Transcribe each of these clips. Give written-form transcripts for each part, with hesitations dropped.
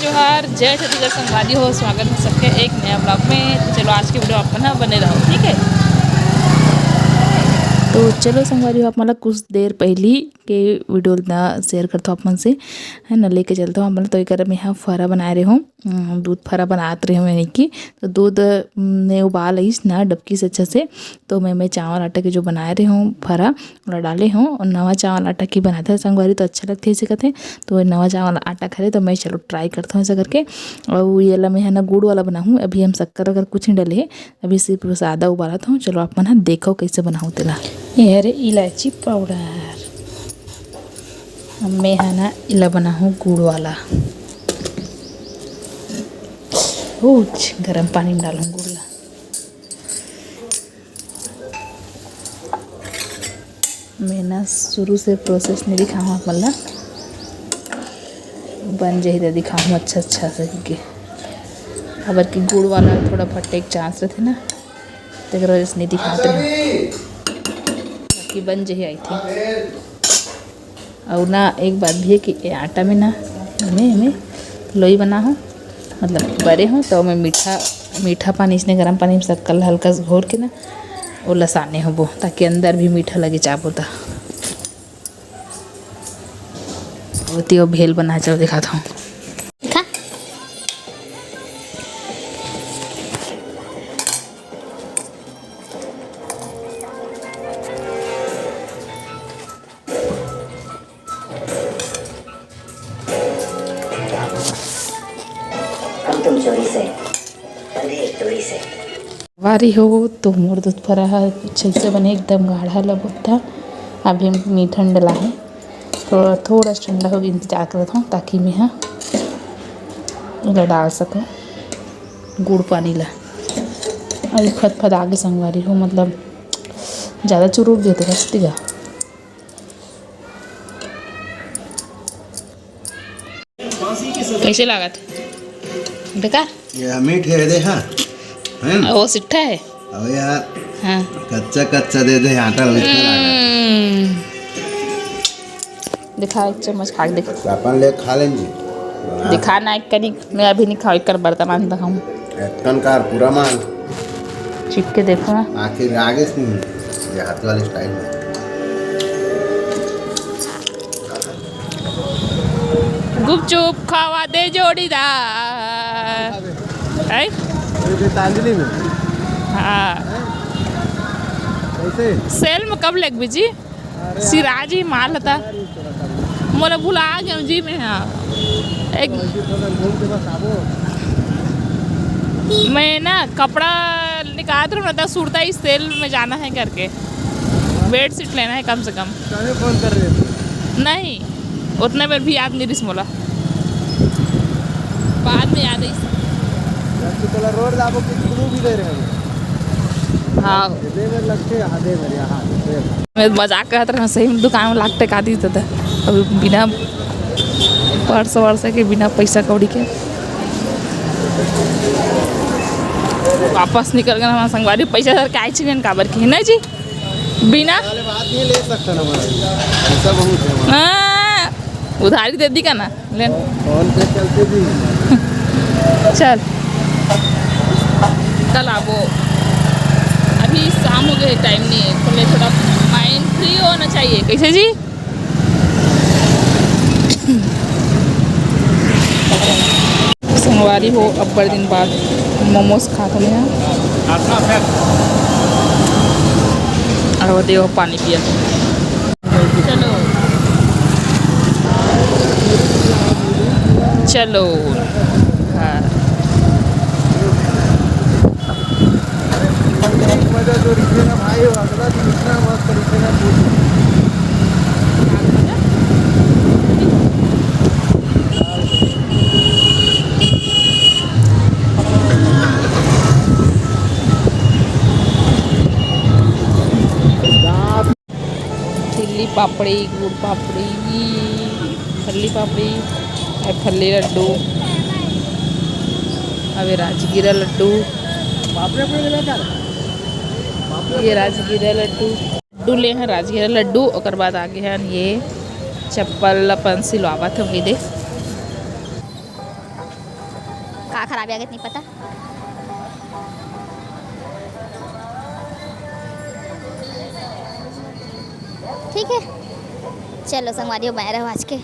जोहार, जय छत्तीसगढ़ संगवारी हो। स्वागत है सबके एक नया ब्लॉग में। तो चलो आज की वीडियो आप ना बने रहो, ठीक है। तो चलो संगवारी हो, आप मतलब कुछ देर पहली के वीडियो ना शेयर करते हो आप मन से, है ना, लेके चलते हो आप मतलब। तो एक मैं यहाँ फरा बना रहे हूँ, दूध फरा बनाते रहे मैंने की। तो दूध ने उबाल आई ना डबकी से अच्छा से। तो मैं चावल आटा के जो बना रही हूँ फरा और डाले हूँ, और नवा चावल आटा की बनाते हैं संगवारी तो अच्छा लगते है इसे कहते हैं। तो नवा चावल आटा खा रहे तो मैं चलो ट्राई करता हूँ ऐसा करके। और ये वाला मैं है ना गुड़ वाला बनाऊँ। अभी हम शक्कर अगर कुछ नहीं डले, अभी सिर्फ सादा उबालता हूँ। चलो आप मन देखो कैसे बनाऊँ तेला। ये है इलायची पाउडर, मैं है ना इला बना हूँ गुड़ वाला। गरम पानी में डालूँ गुड़ ला। मैं ना शुरू से प्रोसेस नहीं दिखाऊँ आप मतलब, बन जाए तो दिखाऊँ अच्छा से क्योंकि अगर कि गुड़ वाला थोड़ा फटे एक चांस रहते ना, तो वजह से नहीं दिखाते हैं कि बन जाए आई थी। और ना एक बात भी है कि आटा में ना मैं लोई बना हूँ, मतलब बड़े हूँ तो मैं मीठा पानी इसने गर्म पानी में शक्कर हल्का घोर के ना वो लसाने हो वो, ताकि अंदर भी मीठा लगे चाप होता होती। वो भेल बना चलो दिखाता हूँ। वारी हो तो मोर दूध फरा है अच्छे से बने, एकदम गाढ़ा लगता। अभी हम मीठा डला है, थोड़ा ठंडा हो गया इंतजार करता हूँ ताकि मैं हाँ इला डाल सकूँ गुड़ पानी ला। अभी फद आगे संगवारी हो, मतलब ज़्यादा चुरूक देते बस दिगा। कैसे लागत बेकार ये मीठ है दे हाँ है ना, वो सिट्ठा है अब यार हाँ कच्चा दे दे आटा दिखा एक चम्मच खा के दिखा। अपन ले खा लेंगे दिखा ना एक कनी, मैं अभी नहीं खाऊँ, एक कर बर्तन मान दिखाऊँ कार पूरा मान छिप के देखो ना आखिर आगे से ये हाथ वाले स्टाइल में। गुपचुप खावा दे जोड़ीदार है गीतांजलि में। हाँ कैसे सेल में कब लग जी सिराज ही माल था मोला भुला गया जी मैं। हाँ एक मैं ना कपड़ा निकाल रहा था सूरता ही सेल में जाना है करके, बेड शीट लेना है कम से कम। फोन कर रहे नहीं उतने बार भी याद नहीं रिस मोला, बाद में याद है। रोड लाबो कि शुरू भी दे रहे हैं। हाँ मैं मजाक करता रहा, सही में दुकान में लागते का दी था अभी बिना पर्स वर्स के बिना पैसा कौड़ी के वापस निकल गया हमारा संगवारी। पैसा सर क्या चाहिए काबर की ना जी बिना बात नहीं ले सकता ना पैसा बहुत है। हाँ उधारी दे दी का ना ले फोन पे चलते भी चल कल आवो, अभी शाम हो गए टाइम नहीं है, तो थोड़ा माइंड फ्री होना चाहिए। कैसे जी संगवारी हो अब बड़े दिन बाद मोमोज खाता मैं और देखो पानी पिया। चलो चलो हाँ जो रिश्ते ना भाई अगला दिन इतना मस्त तरीके ना चिल्ली पापड़ी, गुड़ पापड़ी, फल्ली पापड़ी, फल्ली लड्डू, अभी राजगीरा लड्डू, ये राजगीरा लड्डू ले हैं राजगीरा लड्डू। और बाद आगे हैं ये चप्पल अपन सिलवावत है वही दे कहाँ खराबी आ गई नहीं पता। ठीक है चलो संगवारियों बने रहो आज के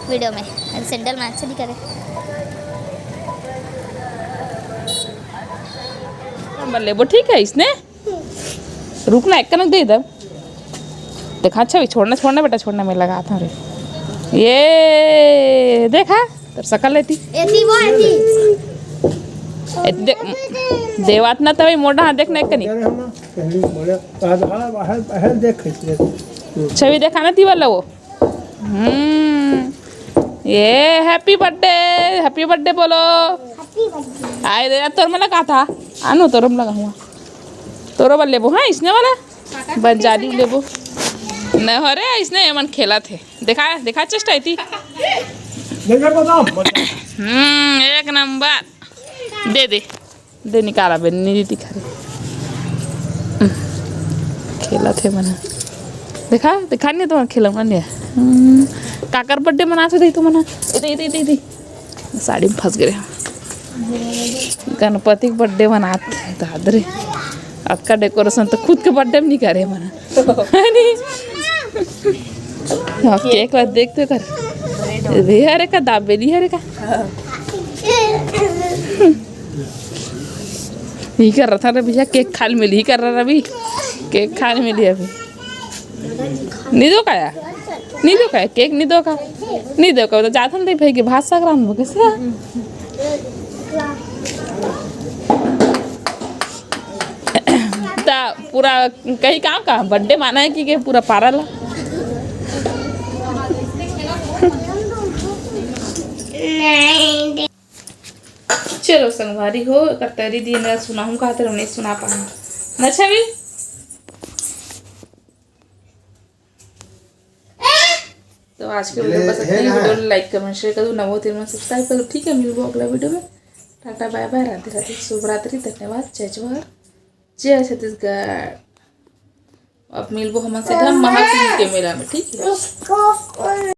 वीडियो में। सैंडल में अच्छा नहीं करे। बल्ले वो ठीक है इसने रुकना एक कनक दे इधर देखा। अच्छा भी छोड़ना छोड़ना बेटा छोड़ना मैं लगा था रे ये देखा तर सकल लेती ऐसी वो ऐसी देवात ना तभी मोटा हाथ देखना एक कनी छवि देखा ना थी वाला वो ये हैप्पी बर्थडे बोलो। आए रे तोर में लगा था आनो तोरम लगा हुआ तोरो बल लेबो। हाँ इसने वाला बंजारी लेबो न हो रे इसने मन खेला थे देखा चेष्टा आई थी। एक नंबर दे निकाला बे नहीं दिखा रे खेला थे मना देखा नहीं तो खेला नहीं काकर बर्थडे मना थे तो मना इधर साड़ी में फंस गए। गणपति बर्थडे मनाते दादरे आपका डेकोरेशन तो खुद के बर्थडे में नहीं करे मना केक वाला देखते कर वे हरे का दाबेली हरे का ही कर रहा था रे भैया केक खाल मिली ही कर रहा अभी केक खाल मिली अभी नहीं दो का केक नहीं दो का तो जाता नहीं भाई कि भात संक्रांत में कैसे पूरा कहीं काम का बर्थडे माना है कि पूरा पारा ला चलो संगवारी हो कतरी दिन सुना हूँ कहा नहीं सुना पाऊँ न छवि तो आज के वीडियो पसंद नहीं वीडियो लाइक कमेंट शेयर कर दो नवो तीन सब्सक्राइब कर दो। ठीक है मिलूंगा अगला वीडियो में। Tata bye bye Radhe Radhe शुभ रात्रि धन्यवाद जय जवाहर जय छत्तीसगढ़। अब मिलबो हम सीधा महाकुंभ के मेला में ठीक है।